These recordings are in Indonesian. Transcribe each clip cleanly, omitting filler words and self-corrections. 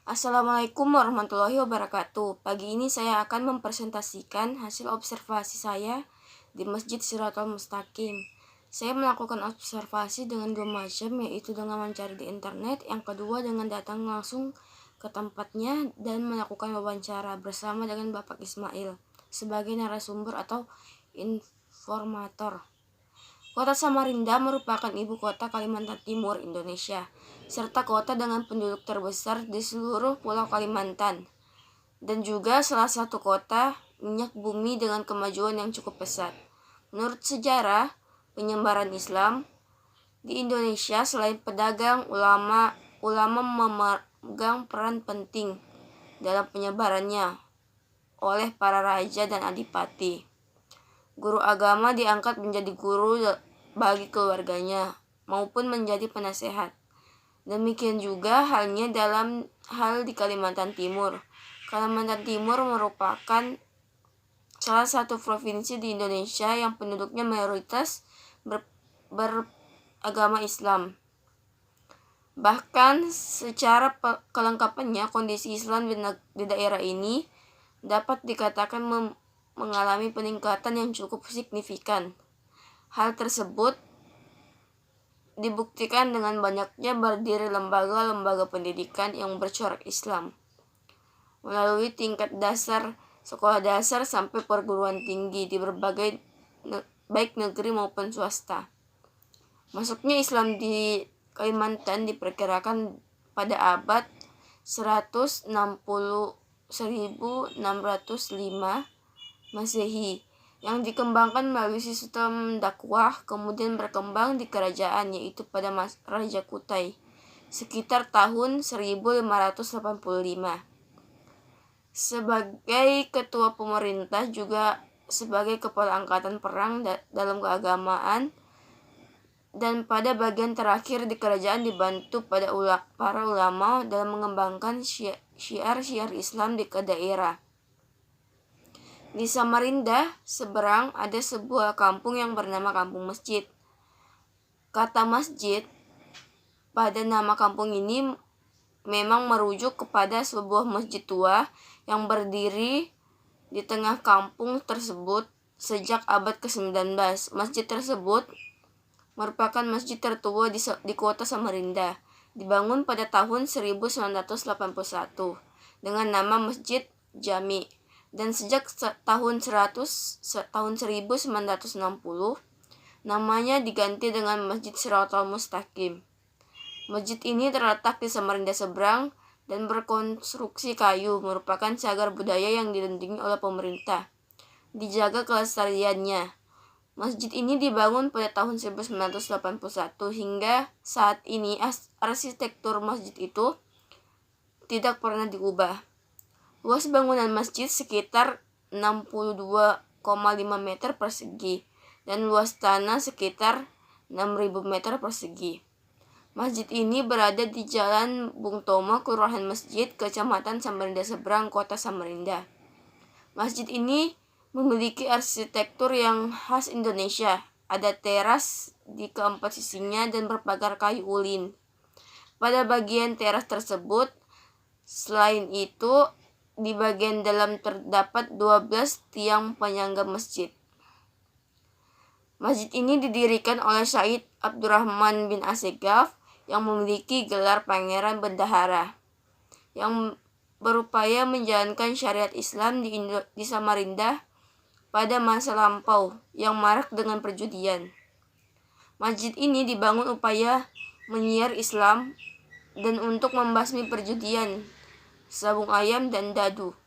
Assalamualaikum warahmatullahi wabarakatuh. Pagi ini saya akan mempresentasikan hasil observasi saya di Masjid Shirathul Mustaqim. Saya melakukan observasi dengan 2 macam, yaitu dengan mencari di internet, yang kedua dengan datang langsung ke tempatnya dan melakukan wawancara bersama dengan Bapak Ismail sebagai narasumber atau informator. Kota Samarinda merupakan ibu kota Kalimantan Timur, Indonesia, serta kota dengan penduduk terbesar di seluruh Pulau Kalimantan, dan juga salah satu kota minyak bumi dengan kemajuan yang cukup pesat. Menurut sejarah penyebaran Islam di Indonesia, selain pedagang, ulama memegang peran penting dalam penyebarannya oleh para raja dan adipati. Guru agama diangkat menjadi guru bagi keluarganya maupun menjadi penasehat. Demikian juga halnya dalam hal di Kalimantan Timur. Kalimantan Timur merupakan salah satu provinsi di Indonesia yang penduduknya mayoritas beragama Islam. Bahkan secara kelengkapannya, kondisi Islam di daerah ini dapat dikatakan mengalami peningkatan yang cukup signifikan. Hal tersebut dibuktikan dengan banyaknya berdiri lembaga-lembaga pendidikan yang bercorak Islam, melalui tingkat dasar, sekolah dasar sampai perguruan tinggi di berbagai baik negeri maupun swasta. Masuknya Islam di Kalimantan diperkirakan pada abad 1605 Masehi, yang dikembangkan melalui sistem dakwah, kemudian berkembang di kerajaan, yaitu pada Raja Kutai sekitar tahun 1585. Sebagai ketua pemerintah, juga sebagai kepala angkatan perang dalam keagamaan, dan pada bagian terakhir di kerajaan dibantu pada para ulama dalam mengembangkan syiar-syiar Islam di daerah. Di Samarinda seberang ada sebuah kampung yang bernama Kampung Masjid. Kata masjid pada nama kampung ini memang merujuk kepada sebuah masjid tua yang berdiri di tengah kampung tersebut sejak abad ke-19. Masjid tersebut merupakan masjid tertua di kota Samarinda. Dibangun pada tahun 1981 dengan nama Masjid Jami. Dan sejak tahun 1960, namanya diganti dengan Masjid Shirathul Mustaqim. Masjid ini terletak di Samarinda seberang dan berkonstruksi kayu, merupakan cagar budaya yang dilindungi oleh pemerintah. Dijaga kelestariannya. Masjid ini dibangun pada tahun 1981 hingga saat ini arsitektur masjid itu tidak pernah diubah. Luas bangunan masjid sekitar 62,5 meter persegi dan luas tanah sekitar 6.000 meter persegi. Masjid ini berada di Jalan Bung Tomo, Kelurahan Masjid, Kecamatan Samarinda Seberang, Kota Samarinda. Masjid ini memiliki arsitektur yang khas Indonesia. Ada teras di keempat sisinya dan berpagar kayu ulin. Pada bagian teras tersebut, selain itu, di bagian dalam terdapat 12 tiang penyangga masjid. Masjid ini didirikan oleh Syed Abdurrahman bin Assegaf yang memiliki gelar Pangeran Bendahara, yang berupaya menjalankan syariat Islam di Samarinda pada masa lampau yang marak dengan perjudian. Masjid ini dibangun upaya menyiar Islam dan untuk membasmi perjudian, sabung ayam, dan dadu,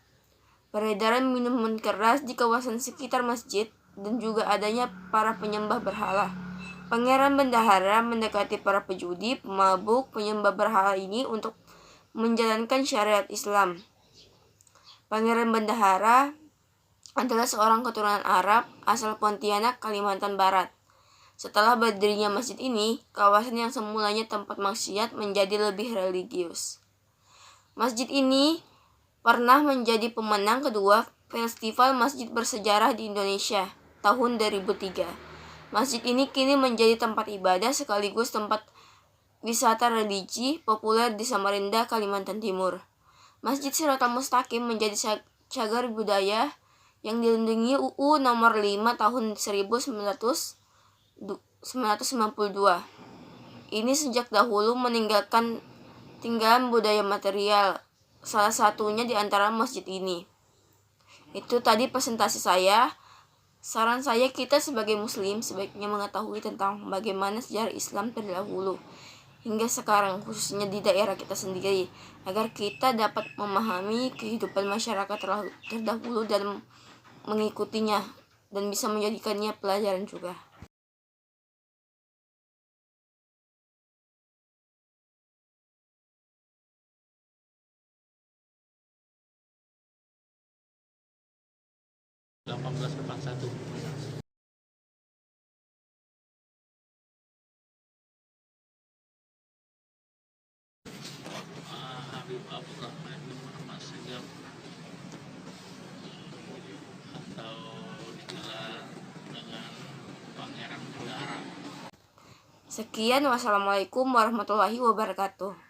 peredaran minuman keras di kawasan sekitar masjid, dan juga adanya para penyembah berhala. Pangeran Bendahara mendekati para pejudi, pemabuk, penyembah berhala ini untuk menjalankan syariat Islam. Pangeran Bendahara adalah seorang keturunan Arab asal Pontianak, Kalimantan Barat. Setelah berdirinya masjid ini, kawasan yang semulanya tempat maksiat menjadi lebih religius. Masjid ini pernah menjadi pemenang kedua Festival Masjid Bersejarah di Indonesia tahun 2003. Masjid ini kini menjadi tempat ibadah sekaligus tempat wisata religi populer di Samarinda, Kalimantan Timur. Masjid Siratal Mustaqim menjadi cagar budaya yang dilindungi UU nomor 5 tahun 1992. Ini sejak dahulu meninggalkan tinggalan budaya material, salah satunya di antara masjid ini. Itu tadi presentasi saya. Saran saya, kita sebagai muslim sebaiknya mengetahui tentang bagaimana sejarah Islam terdahulu hingga sekarang, khususnya di daerah kita sendiri, agar kita dapat memahami kehidupan masyarakat terdahulu dan mengikutinya dan bisa menjadikannya pelajaran juga. Habib Abdurrahman bin Muhammad Segaf atau digelar dengan Pangeran Udara. Sekian, wassalamualaikum warahmatullahi wabarakatuh.